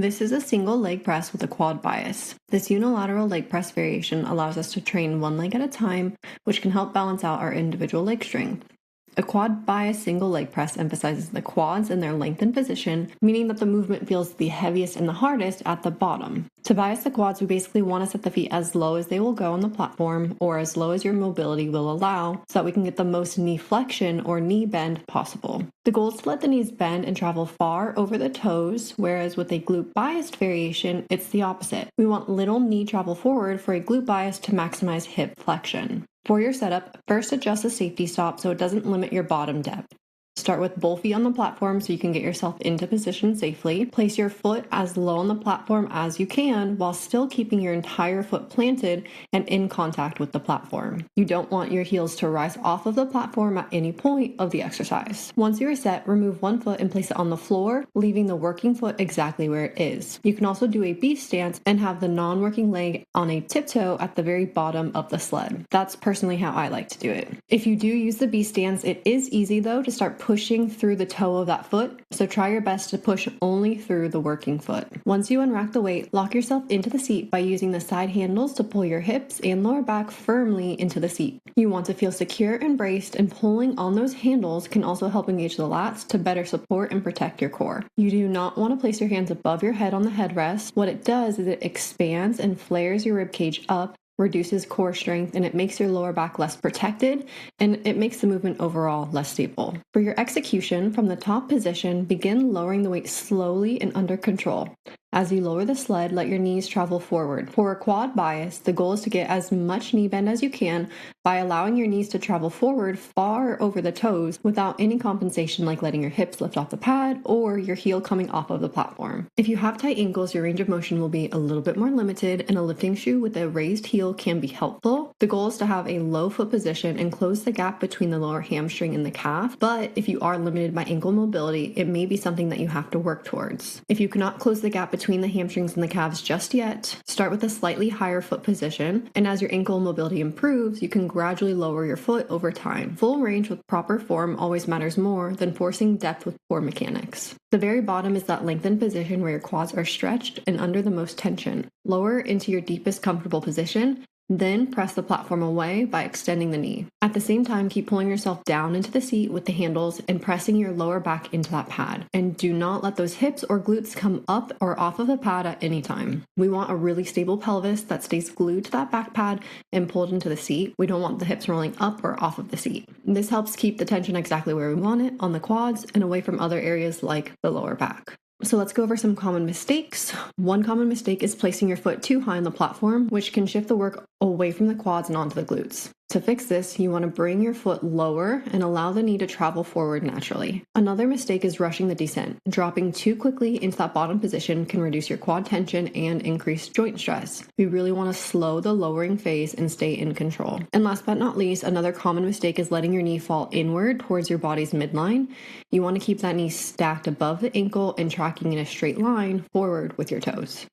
This is a single leg press with a quad bias. This unilateral leg press variation allows us to train one leg at a time, which can help balance out our individual leg strength. A quad bias single leg press emphasizes the quads and their lengthened position, meaning that the movement feels the heaviest and the hardest at the bottom. To bias the quads, we basically want to set the feet as low as they will go on the platform or as low as your mobility will allow so that we can get the most knee flexion or knee bend possible. The goal is to let the knees bend and travel far over the toes, whereas with a glute biased variation, it's the opposite. We want little knee travel forward for a glute bias to maximize hip flexion. For your setup, first adjust the safety stop so it doesn't limit your bottom depth. Start with both feet on the platform so you can get yourself into position safely. Place your foot as low on the platform as you can while still keeping your entire foot planted and in contact with the platform. You don't want your heels to rise off of the platform at any point of the exercise. Once you are set, remove one foot and place it on the floor, leaving the working foot exactly where it is. You can also do a beast stance and have the non-working leg on a tiptoe at the very bottom of the sled. That's personally how I like to do it. If you do use the beast stance, it is easy though to start pushing through the toe of that foot, so try your best to push only through the working foot. Once you unrack the weight, lock yourself into the seat by using the side handles to pull your hips and lower back firmly into the seat. You want to feel secure and braced, and pulling on those handles can also help engage the lats to better support and protect your core. You do not want to place your hands above your head on the headrest. What it does is it expands and flares your rib cage up, reduces core strength, and it makes your lower back less protected, and it makes the movement overall less stable. For your execution, from the top position, begin lowering the weight slowly and under control. As you lower the sled, let your knees travel forward. For a quad bias, the goal is to get as much knee bend as you can by allowing your knees to travel forward far over the toes without any compensation like letting your hips lift off the pad or your heel coming off of the platform. If you have tight ankles, your range of motion will be a little bit more limited, and a lifting shoe with a raised heel can be helpful. The goal is to have a low foot position and close the gap between the lower hamstring and the calf, but if you are limited by ankle mobility, it may be something that you have to work towards. If you cannot close the gap between the hamstrings and the calves just yet, start with a slightly higher foot position, and as your ankle mobility improves, you can gradually lower your foot over time. Full range with proper form always matters more than forcing depth with poor mechanics. The very bottom is that lengthened position where your quads are stretched and under the most tension. Lower into your deepest comfortable position, then press the platform away by extending the knee. At the same time, keep pulling yourself down into the seat with the handles and pressing your lower back into that pad. And do not let those hips or glutes come up or off of the pad at any time. We want a really stable pelvis that stays glued to that back pad and pulled into the seat. We don't want the hips rolling up or off of the seat. This helps keep the tension exactly where we want it on the quads and away from other areas like the lower back. So let's go over some common mistakes. One common mistake is placing your foot too high on the platform, which can shift the work away from the quads and onto the glutes. To fix this, you want to bring your foot lower and allow the knee to travel forward naturally. Another mistake is rushing the descent. Dropping too quickly into that bottom position can reduce your quad tension and increase joint stress. We really want to slow the lowering phase and stay in control. And last but not least, another common mistake is letting your knee fall inward towards your body's midline. You want to keep that knee stacked above the ankle and tracking in a straight line forward with your toes.